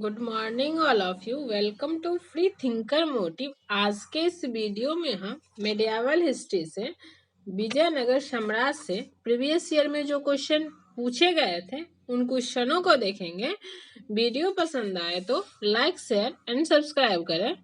Good morning all of you. Welcome to free thinker motive. आज के इस video में हम मेडिएवल हिस्ट्री से विजयनगर साम्राज्य से प्रीवियस ईयर में जो क्वेश्चन पूछे गए थे उन क्वेश्चनों को देखेंगे। वीडियो पसंद आए तो लाइक शेयर एंड सब्सक्राइब करें।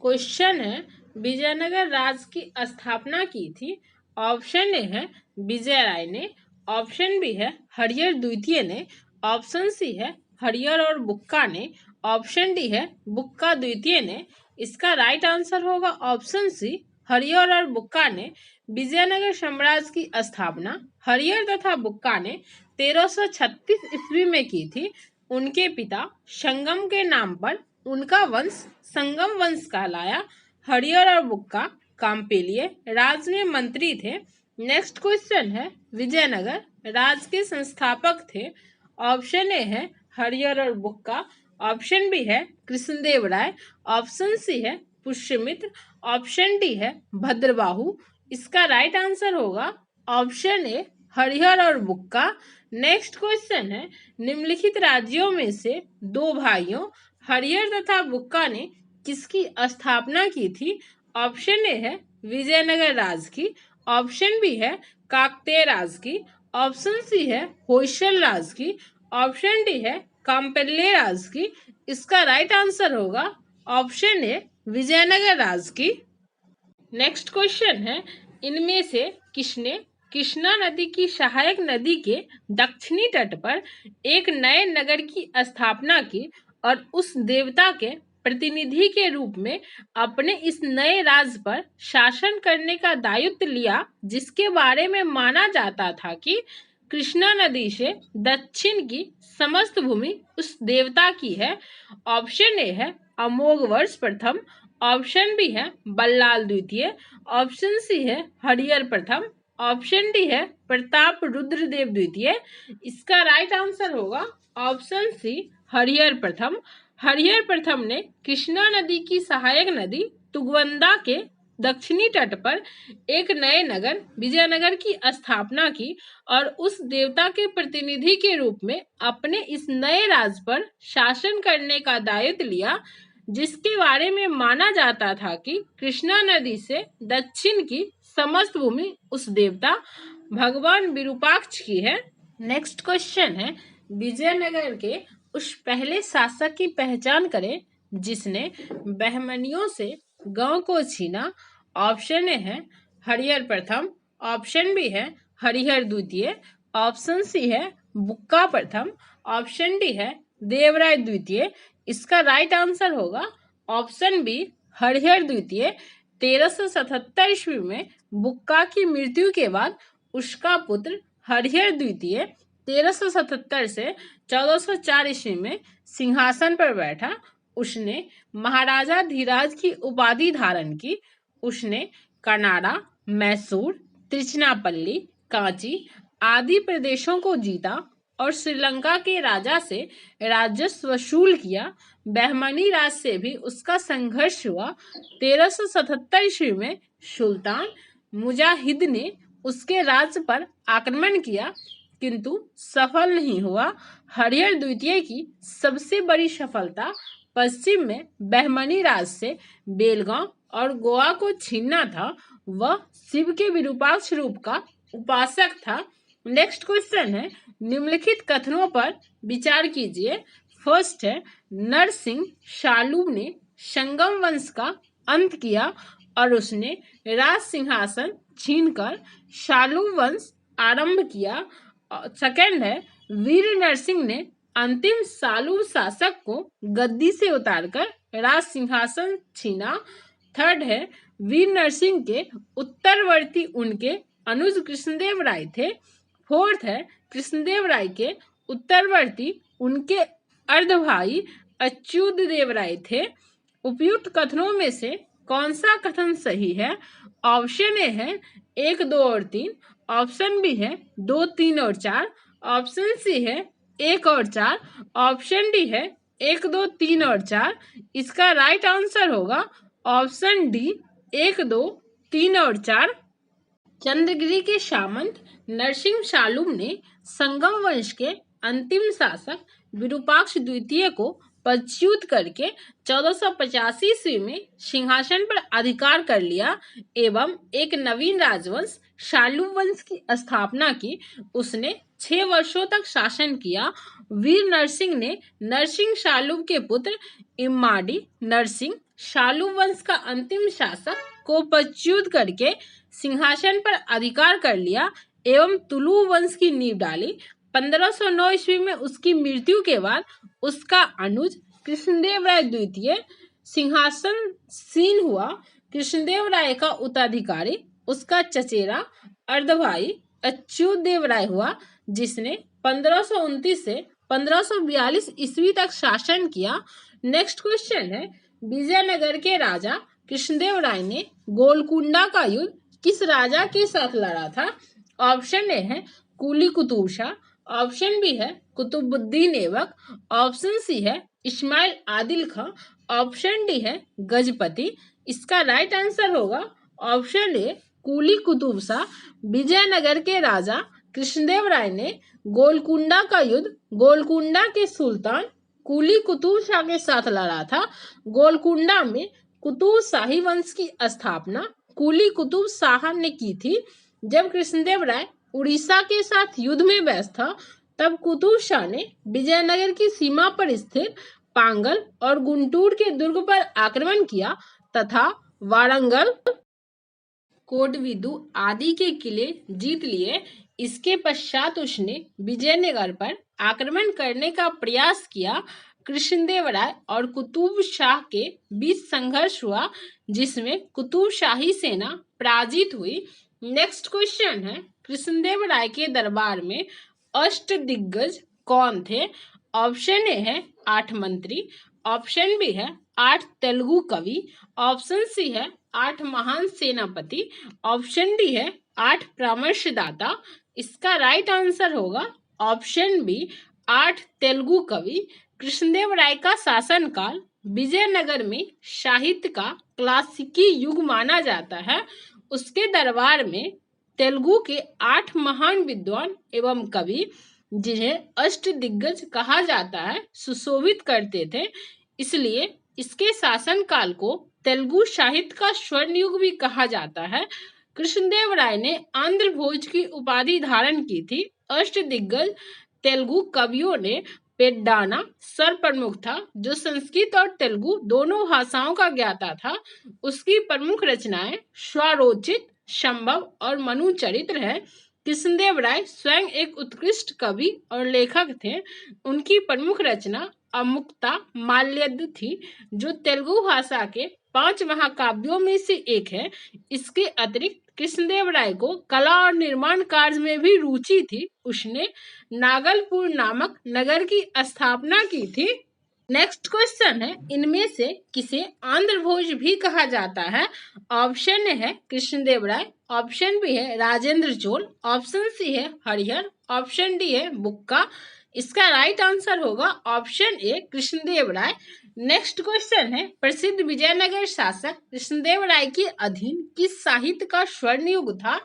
क्वेश्चन है, विजयनगर राज्य की स्थापना की थी। ऑप्शन ए है विजय राय ने, ऑप्शन बी है हरिहर द्वितीय ने, ऑप्शन सी है हरिहर और बुक्का ने, ऑप्शन डी है बुक्का द्वितीय ने। इसका राइट आंसर होगा ऑप्शन सी, हरिहर और बुक्का ने। विजयनगर साम्राज्य की स्थापना हरिहर तथा बुक्का ने 1336 ईस्वी में की थी। उनके पिता संगम के नाम पर उनका वंश संगम वंश कहलाया। हरिहर और बुक्का काम्पिल्य राज्य में मंत्री थे। नेक्स्ट क्वेश्चन है, विजयनगर राज्य के संस्थापक थे। ऑप्शन ए है हरिहर और बुक्का, ऑप्शन बी है कृष्णदेव राय, ऑप्शन सी है पुष्यमित्र, ऑप्शन डी है भद्रबाहु। इसका राइट आंसर होगा ऑप्शन ए हरिहर और बुक्का। नेक्स्ट क्वेश्चन है, निम्नलिखित राज्यों में से दो भाइयों हरिहर तथा बुक्का ने किसकी स्थापना की थी। ऑप्शन ए है विजयनगर राज की, ऑप्शन बी है काकतीय राज की, ऑप्शन सी है होयसल राज की, ऑप्शन डी है काम्पिल्य राज की। इसका राइट आंसर होगा ऑप्शन ए विजयनगर राज की। नेक्स्ट क्वेश्चन है, इनमें से किसने कृष्णा नदी की सहायक नदी के दक्षिणी तट पर एक नए नगर की स्थापना की और उस देवता के प्रतिनिधि के रूप में अपने इस नए राज्य पर शासन करने का दायित्व लिया, जिसके बारे में माना जाता था कि कृष्णा नदी से दक्षिण की समस्त भूमि उस देवता की है। ऑप्शन ए है अमोघ वर्ष प्रथम, ऑप्शन बी है बल्लाल द्वितीय, ऑप्शन सी है हरिहर प्रथम, ऑप्शन डी है प्रताप रुद्रदेव द्वितीय। इसका राइट आंसर होगा ऑप्शन सी हरिहर प्रथम। हरिहर प्रथम ने कृष्णा नदी की सहायक नदी तुगवंदा के दक्षिणी तट पर एक नए नगर विजयनगर की स्थापना की और उस देवता के प्रतिनिधि के रूप में अपने इस नए राज्य पर शासन करने का दायित्व लिया, जिसके बारे में माना जाता था कि कृष्णा नदी से दक्षिण की समस्त भूमि उस देवता भगवान विरूपाक्ष की है। नेक्स्ट क्वेश्चन है, विजयनगर के उस पहले शासक की पहचान करें जिसने बहमनियों से गांव को छीना। ऑप्शन ए है हरिहर प्रथम, ऑप्शन बी है हरिहर द्वितीय, ऑप्शन सी है बुक्का प्रथम, ऑप्शन डी है देवराय द्वितीय। इसका राइट आंसर होगा ऑप्शन बी हरिहर द्वितीय। 1377 ईस्वी में बुक्का की मृत्यु के बाद उसका पुत्र हरिहर द्वितीय 1377 से 1404 ईस्वी में सिंहासन पर बैठा। उसने महाराजा धीराज की उपाधि धारण की। उसने कनाडा, मैसूर, त्रिचनापल्ली, कांची आदि प्रदेशों को जीता और श्रीलंका के राजा से राजस्व वसूल किया। बहमनी राज से भी उसका संघर्ष हुआ। 1377 ईस्वी में सुल्तान मुजाहिद ने उसके राज्य पर आक्रमण किया किंतु सफल नहीं हुआ। हरिहर द्वितीय की सबसे बड़ी सफलता पश्चिम में बहमनी राज से बेलगांव और गोवा को छीनना था। वह शिव के विरूपाक्ष रूप का उपासक था। नेक्स्ट क्वेश्चन है, निम्नलिखित कथनों पर विचार कीजिए। फर्स्ट है, नरसिंह शालू ने संगम वंश का अंत किया और उसने राज सिंहासन छीनकर शालू वंश आरंभ किया। सेकंड है, वीर नरसिंह ने अंतिम शालू शासक को गद्दी से उतारकर राज सिंहासन छीना। थर्ड है, वीर नरसिंह के उत्तरवर्ती उनके अनुज कृष्णदेव राय थे। फोर्थ है, कृष्णदेव राय के उत्तरवर्ती उनके अर्ध भाई अच्युत देव राय थे। उपयुक्त कथनों में से कौन सा कथन सही है। ऑप्शन ए है 1, 2 और 3, ऑप्शन बी है 2, 3 और 4, ऑप्शन सी है 1 और 4, ऑप्शन डी है 1, 2, 3 और 4। इसका राइट आंसर होगा ऑप्शन डी 1, 2, 3 और 4। चंद्रगिरी के सामंत नरसिंह शालू ने संगम वंश के अंतिम शासक विरूपाक्ष द्वितीय को पदच्युत करके 1485 ईस्वी में सिंहासन पर अधिकार कर लिया एवं एक नवीन राजवंश शालूब वंश की स्थापना की। उसने 6 वर्षों तक शासन किया। वीर नरसिंह ने नरसिंह शालूब के पुत्र इम्माडी नरसिंह शालूब वंश का अंतिम शासक को पदच्युत करके सिंहासन पर अधिकार कर लिया एवं तुलु वंश की नींव डाली। 1509 ईस्वी में उसकी मृत्यु के बाद उसका अनुज कृष्णदेव राय द्वितीय सिंहासनसीन हुआ। कृष्णदेव राय का उत्तराधिकारी उसका चचेरा अर्धभाई अच्युत देव राय हुआ, जिसने 1529 से 1542 ईस्वी तक शासन किया। नेक्स्ट क्वेश्चन है, विजयनगर के राजा कृष्णदेव राय ने गोलकुंडा का युद्ध किस राजा के साथ लड़ा था? ऑप्शन ए है कुली कुतुब शाह, ऑप्शन बी है कुतुबुद्दीन ऐबक, ऑप्शन सी है इस्माइल आदिल खां, ऑप्शन डी है गजपति। इसका राइट आंसर होगा ऑप्शन ए कुली कुतुब शाह। विजयनगर के राजा कृष्णदेव राय ने गोलकुंडा का युद्ध गोलकुंडा के सुल्तान कुली कुतुब शाह के साथ लड़ा था। गोलकुंडा में कुतुब शाही वंश की स्थापना कुली कुतुब शाह ने की थी। जब कृष्णदेव राय उड़ीसा के साथ युद्ध में व्यस्त था, तब कुतुब शाह ने विजयनगर की सीमा पर स्थित पांगल और गुंटूर के दुर्ग पर आक्रमण किया तथा वारंगल, कोटविदु आदि के किले जीत लिए। इसके पश्चात उसने विजयनगर पर आक्रमण करने का प्रयास किया। कृष्णदेव राय और कुतुब शाह के बीच संघर्ष हुआ, जिसमें कुतुब शाही सेना पराजित हुई। नेक्स्ट क्वेश्चन है, कृष्णदेव राय के दरबार में अष्टदिग्गज कौन थे? ऑप्शन ए है 8 मंत्री, ऑप्शन बी है 8 तेलुगु कवि, ऑप्शन सी है 8 महान सेनापति, ऑप्शन डी है 8 परामर्शदाता। इसका राइट आंसर होगा ऑप्शन बी 8 तेलुगु कवि। कृष्णदेव राय का शासनकाल विजयनगर में साहित्य का क्लासिकी युग माना जाता है। उसके दरबार में तेलुगु के 8 महान विद्वान एवं कवि, जिन्हें अष्टदिग्गज कहा जाता है, सुशोभित करते थे। इसलिए इसके शासनकाल को तेलुगु साहित्य का स्वर्ण युग भी कहा जाता है। कृष्णदेव राय ने आंध्र भोज की उपाधि धारण की थी। अष्टदिग्गज तेलुगु कवियों ने पेड्डाना सर प्रमुख था, जो संस्कृत और तेलुगु दोनों भाषाओं का ज्ञाता था। उसकी प्रमुख रचनाएं स्वरोचित, संभव और मनु चरित्र है। कृष्णदेव राय स्वयं एक उत्कृष्ट कवि और लेखक थे। उनकी प्रमुख रचना अमुक्ता माल्यद थी, जो तेलुगु भाषा के 5 महाकाव्यों में से एक है। इसके अतिरिक्त कृष्णदेव राय को कला और निर्माण कार्य में भी रुचि थी। उसने नागलपुर नामक नगर की स्थापना की थी। नेक्स्ट क्वेश्चन है, इनमें से किसे आंध्र भोज भी कहा जाता है? ऑप्शन ए है कृष्णदेव राय, ऑप्शन बी है राजेंद्र चोल, ऑप्शन सी है हरिहर, ऑप्शन डी है बुक्का। इसका राइट आंसर होगा option A Krishnadeva Raya. Next question है, प्रसिद्ध विजयनगर शासक कृष्णदेव राय के अधीन किस साहित्य का स्वर्ण युग था?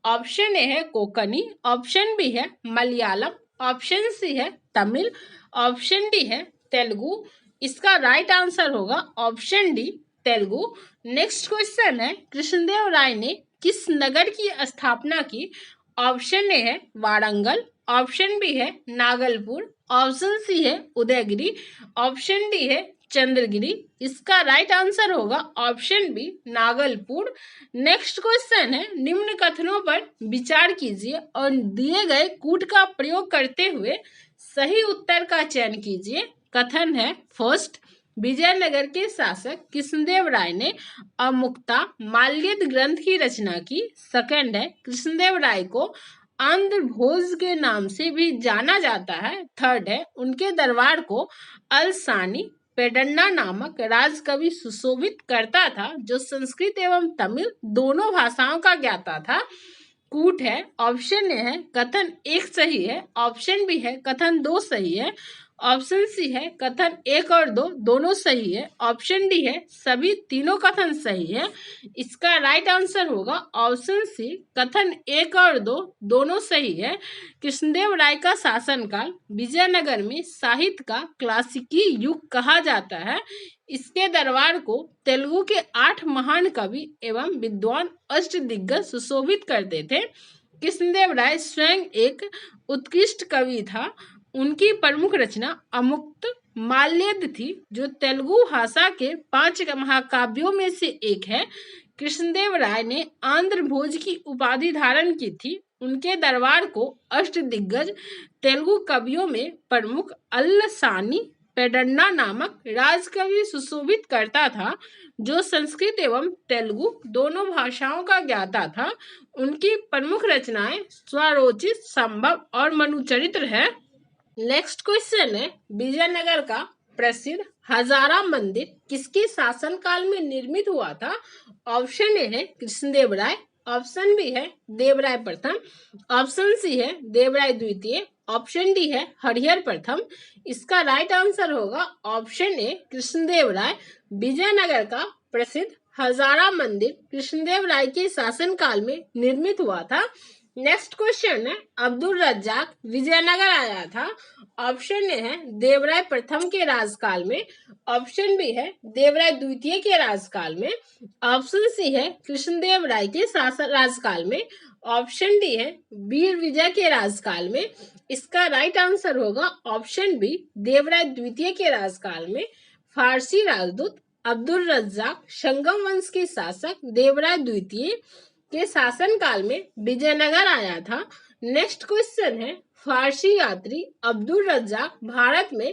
ऑप्शन ए है कोंकणी, ऑप्शन बी है मलयालम, ऑप्शन सी है तमिल, ऑप्शन डी है तेलुगु। इसका राइट आंसर होगा option D Telugu. Next question है, कृष्णदेव राय ने किस नगर की स्थापना की? ऑप्शन ए है वारंगल, ऑप्शन बी है नागलपुर, ऑप्शन सी है उदयगिरी, ऑप्शन डी है चंद्रगिरी। इसका राइट आंसर होगा ऑप्शन बी नागलपुर। नेक्स्ट क्वेश्चन है, निम्न कथनों पर विचार कीजिए और दिए गए कूट का प्रयोग करते हुए सही उत्तर का चयन कीजिए। कथन है, फर्स्ट, विजयनगर के शासक कृष्णदेव राय ने अमुक्ता माल्यद ग्रंथ की रचना की। सेकंड है, कृष्णदेव राय को आंध्र भोज के नाम से भी जाना जाता है। थर्ड है, उनके दरबार को अलसानी पेडन्ना नामक राजकवि सुशोभित करता था, जो संस्कृत एवं तमिल दोनों भाषाओं का ज्ञाता था। कूट है, ऑप्शन ए है कथन 1 सही है, ऑप्शन बी है कथन 2 सही है, ऑप्शन सी है कथन 1 और 2 दोनों सही है। ऑप्शन डी है सभी तीनों कथन सही है। इसका राइट आंसर होगा ऑप्शन सी कथन 1 और 2 दोनों सही है। कृष्णदेव राय का शासनकाल विजयनगर में साहित्य का क्लासिकी युग कहा जाता है। इसके दरबार को तेलुगु के 8 महान कवि एवं विद्वान अष्टदिग्गज सुशोभित करते थे। कृष्णदेव राय स्वयं एक उत्कृष्ट कवि था। उनकी प्रमुख रचना अमुक्त माल्यद थी, जो तेलुगु भाषा के 5 महाकाव्यों में से एक है। कृष्णदेव राय ने आंध्र भोज की उपाधि धारण की थी। उनके दरबार को अष्टदिग्गज तेलुगु कवियों में प्रमुख अल्लसानी पेडन्ना नामक राजकवि सुशोभित करता था, जो संस्कृत एवं तेलुगु दोनों भाषाओं का ज्ञाता था। उनकी प्रमुख रचनाएं स्वरोचित, संभव और मनुचरित्र है। नेक्स्ट क्वेश्चन है विजयनगर का प्रसिद्ध हजारा मंदिर किसके शासनकाल में निर्मित हुआ था? ऑप्शन ए है कृष्णदेव राय, ऑप्शन बी है देवराय प्रथम, ऑप्शन सी है देवराय द्वितीय, ऑप्शन डी है हरिहर प्रथम। इसका राइट आंसर होगा ऑप्शन ए कृष्णदेव राय। विजयनगर का प्रसिद्ध हजारा मंदिर कृष्णदेव राय के शासनकाल में निर्मित हुआ था। नेक्स्ट क्वेश्चन है अब्दुल रज्जाक विजयनगर आया था। ऑप्शन ए है देवराय प्रथम के राजकाल में, ऑप्शन बी है देवराय द्वितीय के राजकाल में, ऑप्शन सी है कृष्णदेव राय के शासन राजकाल में, ऑप्शन डी है वीर विजय के राजकाल में। इसका राइट आंसर होगा ऑप्शन बी देवराय द्वितीय के राजकाल में। फारसी राजदूत अब्दुल रज्जाक संगम वंश के शासक देवराय द्वितीय के शासनकाल में विजयनगर आया था। नेक्स्ट क्वेश्चन है फारसी यात्री अब्दुल रज्जाक भारत में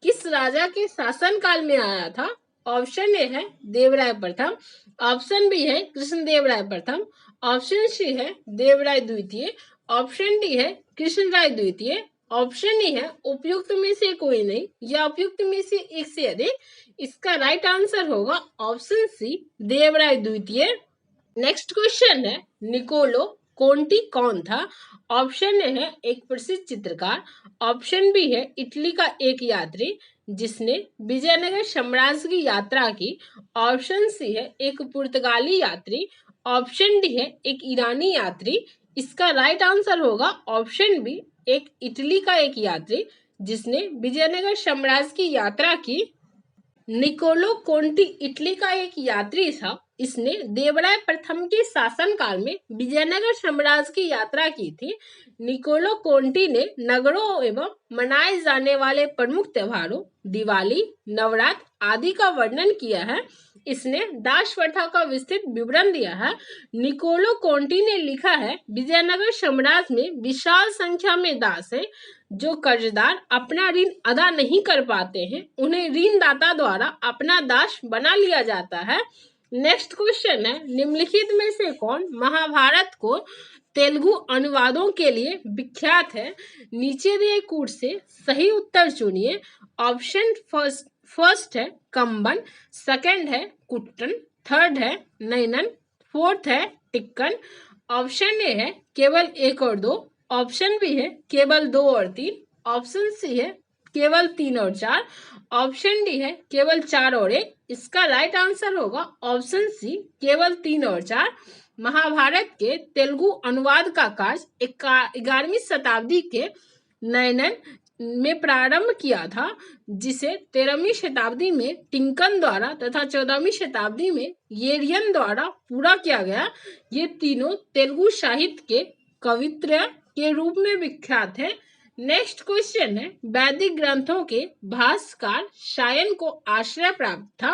किस राजा के शासनकाल में आया था? ऑप्शन ए है देवराय प्रथम, ऑप्शन बी है कृष्णदेव राय प्रथम, ऑप्शन सी है देवराय द्वितीय, ऑप्शन डी है कृष्णराय द्वितीय, ऑप्शन ई है उपयुक्त में से कोई नहीं या उपयुक्त में से एक से अधिक। इसका राइट आंसर होगा ऑप्शन सी देवराय द्वितीय। नेक्स्ट क्वेश्चन है निकोलो कोंटी कौन था? ऑप्शन ए है एक प्रसिद्ध चित्रकार, ऑप्शन बी है इटली का एक यात्री जिसने विजयनगर साम्राज्य की यात्रा की, ऑप्शन सी है एक पुर्तगाली यात्री, ऑप्शन डी है एक ईरानी यात्री। इसका राइट आंसर होगा ऑप्शन बी एक इटली का एक यात्री जिसने विजयनगर साम्राज्य की यात्रा की। निकोलो कोंटी इटली का एक यात्री था। इसने देवराय प्रथम के शासनकाल में विजयनगर साम्राज्य की यात्रा की थी। निकोलो कोंटी ने नगरों एवं मनाए जाने वाले प्रमुख त्योहारों दिवाली, नवरात्र आदि का वर्णन किया है। इसने दास प्रथा का विस्तृत विवरण दिया है। निकोलो कोंटी ने लिखा है विजयनगर साम्राज्य में विशाल संख्या में दास हैं। जो कर्जदार अपना ऋण अदा नहीं कर पाते हैं उन्हें ऋणदाता द्वारा अपना दास बना लिया जाता है। नेक्स्ट क्वेश्चन है निम्नलिखित में से कौन महाभारत को तेलुगु अनुवादों के लिए विख्यात है? नीचे दिए कूट से सही उत्तर चुनिए। ऑप्शन फर्स्ट है कंबन, सेकंड है कुट्टन, थर्ड है नैनन, फोर्थ है टिक्कन। ऑप्शन ए है केवल 1 और 2, ऑप्शन बी है केवल 2 और 3, ऑप्शन सी है केवल 3 और 4, ऑप्शन डी है केवल 4 और 1। इसका राइट आंसर होगा ऑप्शन सी केवल 3 और 4। महाभारत के तेलुगु अनुवाद का कार्य 11वीं शताब्दी के नैनन में प्रारंभ किया था, जिसे 13वीं शताब्दी में टिंकन द्वारा तथा 14वीं शताब्दी में येरियन द्वारा पूरा किया गया। ये तीनों तेलुगु साहित्य के कवित्र के रूप में विख्यात है। नेक्स्ट क्वेश्चन है वैदिक ग्रंथों के भाष्यकार शायन को आश्रय प्राप्त था।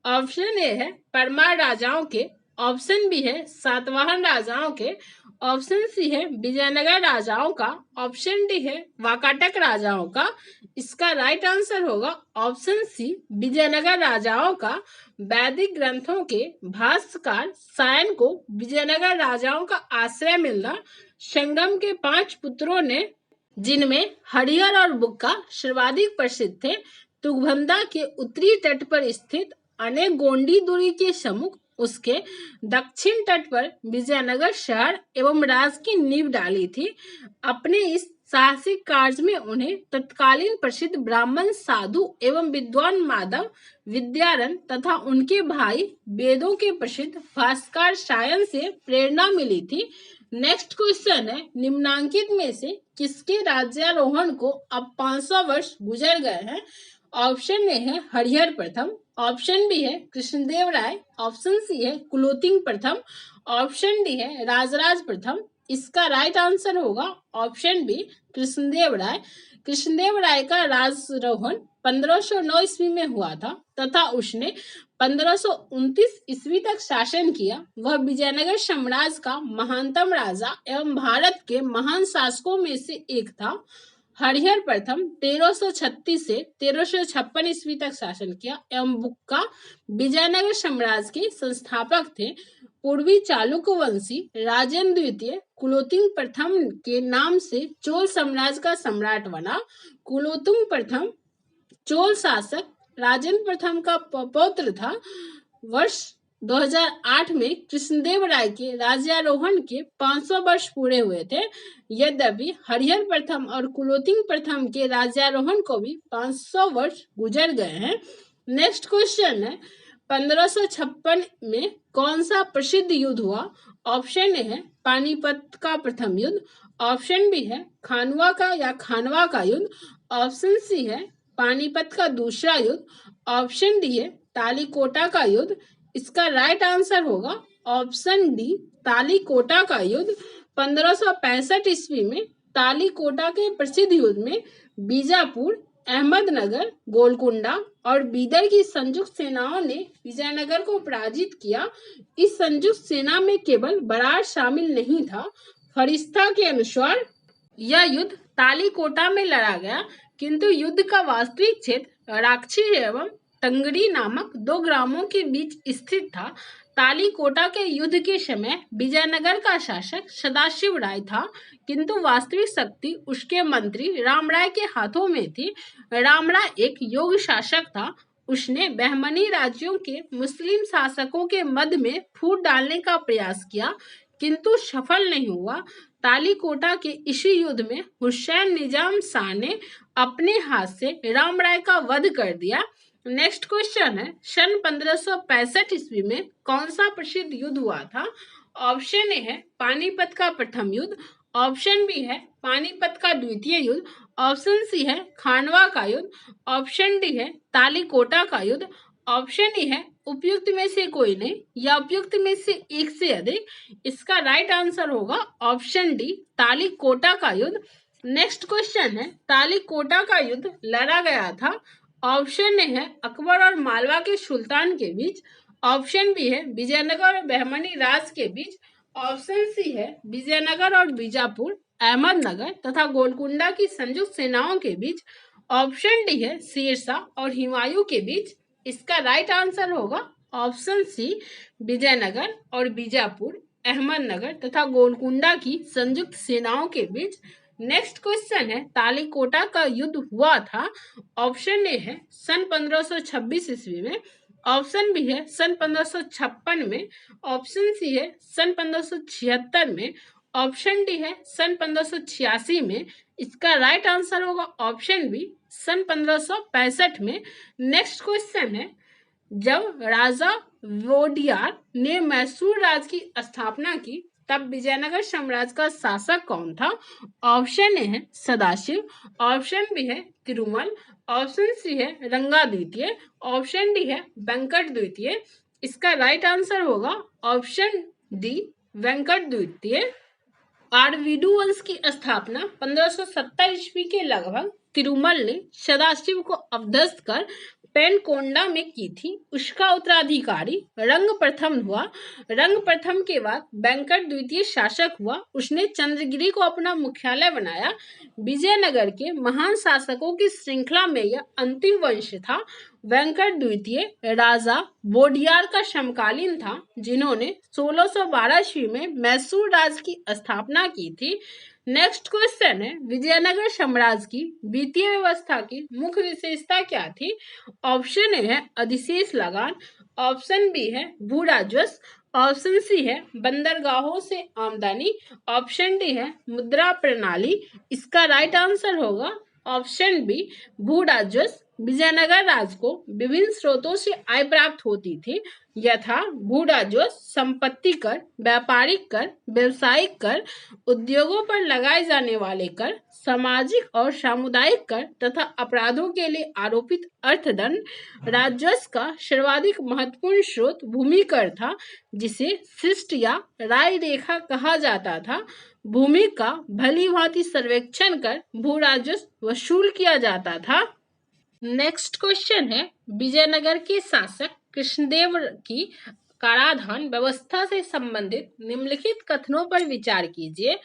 ऑप्शन ए है परमार राजाओं के, ऑप्शन बी है सातवाहन राजाओं के, ऑप्शन सी है विजयनगर राजाओं का, ऑप्शन डी है वाकाटक राजाओं का। इसका राइट आंसर होगा ऑप्शन सी विजयनगर राजाओं का। वैदिक ग्रंथों के भाष्यकार शायन को विजयनगर राजाओं का आश्रय मिलना। संगम के 5 पुत्रों ने, जिनमें हरिहर और बुक्का सर्वाधिक प्रसिद्ध थे, तुगभंदा के उत्तरी तट पर स्थित अनेगोंडी दूरी के सम्मुख उसके दक्षिण तट पर विजयनगर शहर एवं राज की नींव डाली थी। अपने इस साहसिक कार्य में उन्हें तत्कालीन प्रसिद्ध ब्राह्मण साधु एवं विद्वान माधव विद्यारण तथा उनके भाई वेदों के प्रसिद्ध भास्कर सायन से प्रेरणा मिली थी। नेक्स्ट क्वेश्चन है, निम्नांकित में से किसके राज्यारोहण को अब 500 वर्ष गुजर गए हैं? ऑप्शन ए है हरिहर प्रथम, ऑप्शन बी है कृष्णदेव राय, ऑप्शन सी है कुलोत्तुंग प्रथम, ऑप्शन डी है राजराज प्रथम। इसका राइट आंसर होगा ऑप्शन बी कृष्णदेव राय। कृष्णदेव राय का राजारोहण 1509 ईस्वी में हुआ था तथा उसने 1529 ईस्वी तक शासन किया। वह विजयनगर साम्राज्य का महानतम राजा एवं भारत के महान शासकों में से एक था। हरिहर प्रथम 1336 से 1356 ईस्वी तक शासन किया एवं बुक्का विजयनगर साम्राज्य के संस्थापक थे। पूर्वी चालुक्य वंशी राजेंद्र द्वितीय कुलोत्तुंग प्रथम के नाम से चोल साम्राज्य का सम्राट बना। कुलोत्तुंग प्रथम चोल शासक राजेंद्र प्रथम का पौत्र था। वर्ष 2008 में कृष्णदेव राय के राज्यारोहण के 500 वर्ष पूरे हुए थे। यद्यपि हरिहर प्रथम और कुलोत्तुंग प्रथम के राज्यारोहण को भी 500 वर्ष गुजर गए हैं। नेक्स्ट क्वेश्चन है, 1556 में कौन सा प्रसिद्ध युद्ध हुआ? ऑप्शन ए है पानीपत का प्रथम युद्ध, ऑप्शन बी है खानवा का युद्ध, ऑप्शन सी है पानीपत का दूसरा युद्ध, ऑप्शन डी है तालीकोटा का युद्ध। इसका राइट आंसर होगा ऑप्शन डी तालीकोटा का युद्ध। 1565 ईस्वी में तालीकोटा के प्रसिद्ध युद्ध में बीजापुर, अहमदनगर, गोलकुंडा और बीदर की संयुक्त सेनाओं ने विजयनगर को पराजित किया। इस संयुक्त सेना में केवल बराड़ शामिल नहीं था। फरिश्ता के अनुसार यह युद्ध तालीकोटा में लड़ा गया, किंतु युद्ध का वास्तविक क्षेत्र राक्षी एवं टंगड़ी नामक 2 ग्रामों के बीच स्थित था। तालीकोटा के युद्ध के समय विजयनगर का शासक सदाशिव राय था, किंतु वास्तविक शक्ति उसके मंत्री रामराय के हाथों में थी। रामराय एक योग्य शासक था। उसने बहमनी राज्यों के मुस्लिम शासकों के मध्य में फूट डालने का प्रयास किया, किंतु सफल नहीं हुआ। तालीकोटा के इसी युद्ध में हुसैन निजाम शाह ने अपने हाथ से रामराय का वध कर दिया। नेक्स्ट क्वेश्चन है, सन 1565 ईस्वी में कौन सा प्रसिद्ध युद्ध हुआ था? ऑप्शन ए है पानीपत का प्रथम युद्ध, ऑप्शन बी है पानीपत का द्वितीय युद्ध, ऑप्शन सी है खानवा का युद्ध, ऑप्शन डी है तालीकोटा का युद्ध, ऑप्शन ई है उपयुक्त में से कोई नहीं या उपयुक्त में से एक से अधिक। इसका राइट आंसर होगा ऑप्शन डी तालीकोटा का युद्ध। नेक्स्ट क्वेश्चन है, तालीकोटा का युद्ध लड़ा गया था। ऑप्शन ए है अकबर और मालवा के सुल्तान के बीच, ऑप्शन बी है विजयनगर और बहमनी राज के बीच, ऑप्शन सी है विजयनगर और बीजापुर, अहमदनगर तथा गोलकुंडा की संयुक्त सेनाओं के बीच, ऑप्शन डी है शेरशाह और हुमायूं के बीच। इसका राइट आंसर होगा ऑप्शन सी विजयनगर और बीजापुर, अहमदनगर तथा गोलकुंडा की संयुक्त सेनाओं के बीच। नेक्स्ट क्वेश्चन है, तालीकोटा का युद्ध हुआ था। ऑप्शन ए है सन 1526 ईस्वी में, ऑप्शन बी है सन 1556 में, ऑप्शन सी है सन 1576 में, ऑप्शन डी है सन 1586 में। इसका राइट आंसर होगा ऑप्शन बी सन 1565 में। नेक्स्ट क्वेश्चन है, जब राजा वोडियार ने मैसूर राज की स्थापना की तब विजयनगर साम्राज्य का शासक कौन था? ऑप्शन ए है सदाशिव, ऑप्शन बी है तिरुमल, ऑप्शन सी है रंगा द्वितीय, ऑप्शन डी है वेंकट द्वितीय। इसका राइट आंसर होगा ऑप्शन डी वेंकट द्वितीय। आरवीडू वंश की स्थापना 1570 ईस्वी के लगभग तिरुमल ने सदाशिव को अपदस्थ कर पेनकोंडा में की थी। उसका उत्तराधिकारी रंग प्रथम हुआ। रंग प्रथम के बाद वेंकट द्वितीय शासक हुआ। उसने चंद्रगिरी को अपना मुख्यालय बनाया। विजयनगर के महान शासकों की श्रृंखला में यह अंतिम वंश था। वेंकट द्वितीय राजा वोडियार का समकालीन था, जिन्होंने 1612 ईस्वी में मैसूर राज की स्थापना की थी। नेक्स्ट क्वेश्चन है, विजयनगर साम्राज्य की वित्तीय व्यवस्था की मुख्य विशेषता क्या थी? ऑप्शन ए है अधिशेष लगान, ऑप्शन बी है भू राजस्व, ऑप्शन सी है बंदरगाहों से आमदनी। ऑप्शन डी है मुद्रा प्रणाली। इसका राइट आंसर होगा ऑप्शन बी भू राजस्व। विजयनगर राज्य को विभिन्न स्रोतों से आय प्राप्त होती थी, यथा भू राजस्व, संपत्ति कर, व्यापारिक कर, व्यवसायिक कर, उद्योगों पर लगाए जाने वाले कर, सामाजिक और सामुदायिक कर तथा अपराधों के लिए आरोपित अर्थदंड। राजस्व का सर्वाधिक महत्वपूर्ण स्रोत भूमि कर था, जिसे शिष्ट या राय रेखा कहा जाता था। भूमि का भली भांति सर्वेक्षण कर भू राजस्व वसूल किया जाता था। नेक्स्ट क्वेश्चन है विजयनगर के शासक कृष्णदेव की कराधान व्यवस्था से संबंधित निम्नलिखित कथनों पर विचार कीजिए।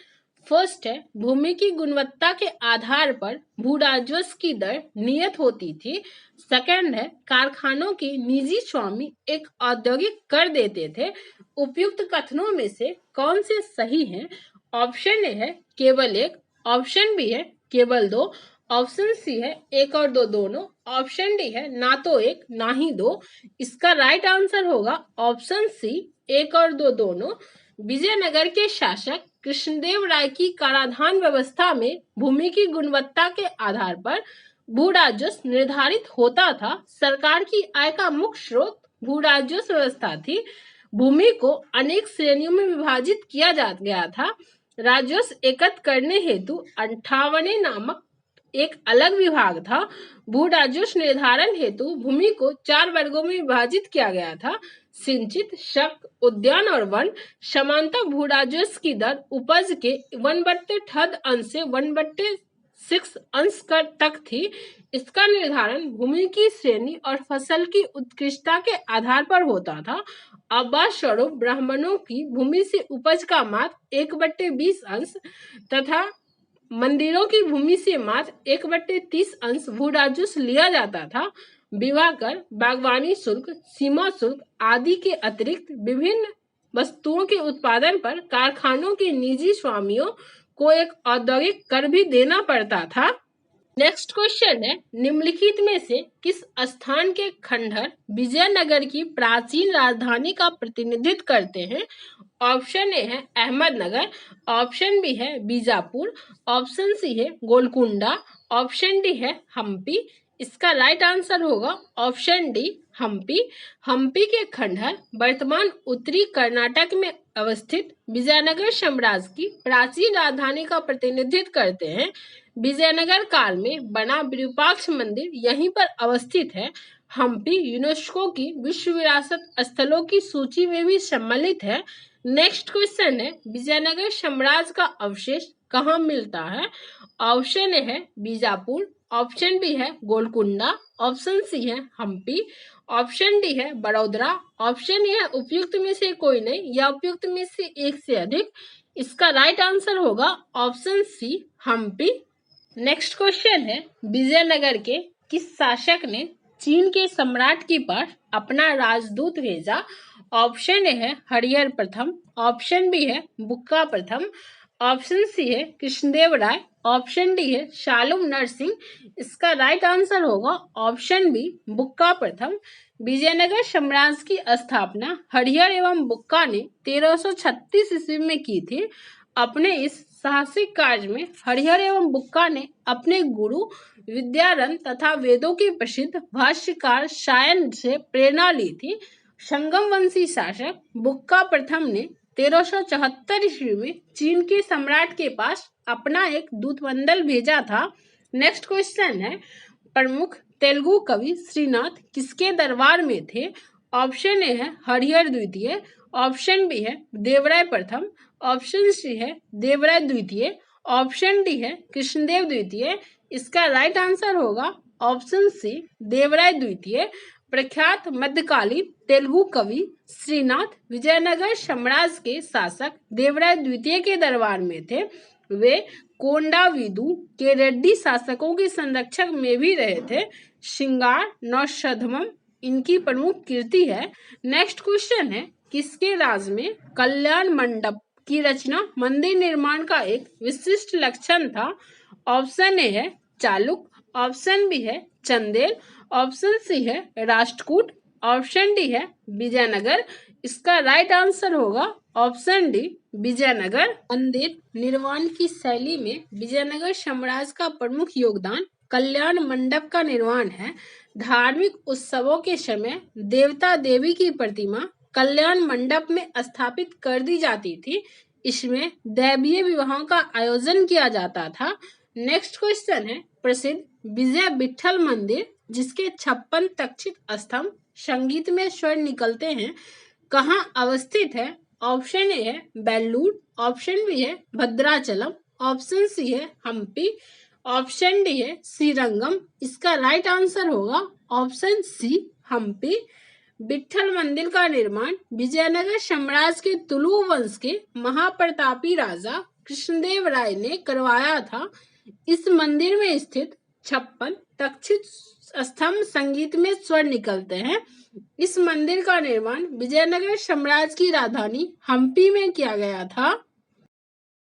फर्स्ट है भूमि की गुणवत्ता के आधार पर भू राजस्व की दर नियत होती थी। सेकंड है कारखानों की निजी स्वामी एक औद्योगिक कर देते थे। उपयुक्त कथनों में से कौन से सही हैं? ऑप्शन ए है केवल एक, ऑप्शन बी है केवल दो, ऑप्शन सी है एक और दो दोनों, ऑप्शन डी है ना तो एक ना ही दो। इसका राइट आंसर होगा ऑप्शन सी एक और दो दोनों। विजयनगर के शासक कृष्णदेव राय की कराधान व्यवस्था में भूमि की गुणवत्ता के आधार पर भू राजस्व निर्धारित होता था। सरकार की आय का मुख्य स्रोत भू राजस्व व्यवस्था थी। भूमि को अनेक श्रेणियों में विभाजित किया गया था। राजस्व एकत्र करने हेतु 58 नामक एक अलग विभाग था। भू राजस्व निर्धारण हेतु भूमि को 4 वर्गों में विभाजित किया गया था: सिंचित, शक, उद्यान और वन। समांतर भू राजस्व की दर उपज के 1/3 अंश से 1/6 अंश तक थी। इसका निर्धारण भूमि की श्रेणी और फसल की उत्कृष्टता के आधार पर होता था। आवास स्वरूप ब्राह्मणों की भूमि से उपज का मात्र 1/20 अंश तथा मंदिरों की भूमि से मात्र 1/30 अंश भू राजस्व लिया जाता था। विवाह कर, बागवानी शुल्क, सीमा शुल्क आदि के अतिरिक्त विभिन्न वस्तुओं के उत्पादन पर कारखानों के निजी स्वामियों को एक औद्योगिक कर भी देना पड़ता था। नेक्स्ट क्वेश्चन है निम्नलिखित में से किस स्थान के खंडहर विजयनगर की प्राचीन राजधानी का प्रतिनिधित्व करते हैं? ऑप्शन ए है अहमदनगर, ऑप्शन बी है बीजापुर, ऑप्शन सी है गोलकुंडा, ऑप्शन डी है हम्पी। इसका राइट आंसर होगा ऑप्शन डी हम्पी। हम्पी के खंडहर वर्तमान उत्तरी कर्नाटक में अवस्थित विजयनगर साम्राज्य की प्राचीन राजधानी का प्रतिनिधित्व करते हैं। विजयनगर काल में बना विरूपाक्ष मंदिर यहीं पर अवस्थित है। हम्पी यूनेस्को की विश्व विरासत स्थलों की सूची में भी सम्मिलित है। नेक्स्ट क्वेश्चन है विजयनगर साम्राज्य का अवशेष कहाँ मिलता है? ऑप्शन ए है बीजापुर, ऑप्शन बी है गोलकुंडा, ऑप्शन सी है हम्पी, ऑप्शन डी है बड़ौदा, ऑप्शन ए है उपयुक्त में से कोई नहीं या उपयुक्त में से एक से अधिक। इसका राइट आंसर होगा option C Hampi. Next question है विजयनगर के किस शासक ने चीन के सम्राट के पास अपना राजदूत भेजा? ऑप्शन ए है हरिहर प्रथम, ऑप्शन बी है बुक्का प्रथम, ऑप्शन सी है कृष्णदेव राय, ऑप्शन डी है शालुम नरसिंह। इसका राइट आंसर होगा ऑप्शन बी बुक्का प्रथम। विजयनगर साम्राज्य की स्थापना हरिहर एवं बुक्का ने 1336 ईस्वी में की थी। अपने इस साहसिक कार्य में हरिहर एवं बुक्का ने अपने गुरु विद्यारण्य तथा वेदों के प्रसिद्ध भाष्यकार सायन से प्रेरणा ली थी। संगम वंशी शासक बुक्का प्रथम ने 1374 ईस्वी में चीन के सम्राट के पास अपना एक दूतमंडल भेजा था। नेक्स्ट क्वेश्चन है प्रमुख तेलुगु कवि श्रीनाथ किसके दरबार में थे? ऑप्शन ए है हरिहर द्वितीय, ऑप्शन बी है देवराय प्रथम, ऑप्शन सी है देवराय द्वितीय, ऑप्शन डी है कृष्णदेव द्वितीय। इसका राइट आंसर होगा ऑप्शन सी देवराय द्वितीय। प्रख्यात मध्यकालीन तेलुगु कवि श्रीनाथ विजयनगर साम्राज्य के शासक देवराय द्वितीय के दरबार में थे। वे कोंडाविदु के रेड्डी शासकों के संरक्षक में भी रहे थे। श्रृंगार नौषधमम इनकी प्रमुख कीर्ति है। नेक्स्ट क्वेश्चन है किसके राज में कल्याण मंडप की रचना मंदिर निर्माण का एक विशिष्ट लक्षण था? ऑप्शन ए है चालुक, ऑप्शन बी है चंदेल, ऑप्शन सी है राष्ट्रकूट, ऑप्शन डी है विजयनगर। इसका राइट आंसर होगा ऑप्शन डी विजयनगर। मंदिर निर्माण की शैली में विजयनगर साम्राज्य का प्रमुख योगदान कल्याण मंडप का निर्माण है। धार्मिक उत्सवों के समय देवता देवी की प्रतिमा कल्याण मंडप में स्थापित कर दी जाती थी। इसमें दैवीय विवाहों का आयोजन किया जाता था। नेक्स्ट क्वेश्चन है, प्रसिद्ध विजय विठ्ठल मंदिर जिसके 56 तक्षित स्तंभ संगीत में स्वर निकलते हैं, कहाँ अवस्थित है? ऑप्शन ए है बेल्लूर, ऑप्शन बी है भद्राचलम, ऑप्शन सी है हम्पी, ऑप्शन डी है श्रीरंगम। इसका राइट आंसर होगा ऑप्शन सी हम्पी। विठ्ठल मंदिर का निर्माण विजयनगर साम्राज्य के तुलु वंश के महाप्रतापी राजा कृष्णदेव राय ने करवाया था। इस मंदिर में स्थित 56 तक्षित स्तंभ संगीत में स्वर निकलते हैं। इस मंदिर का निर्माण विजयनगर साम्राज्य की राजधानी हम्पी में किया गया था।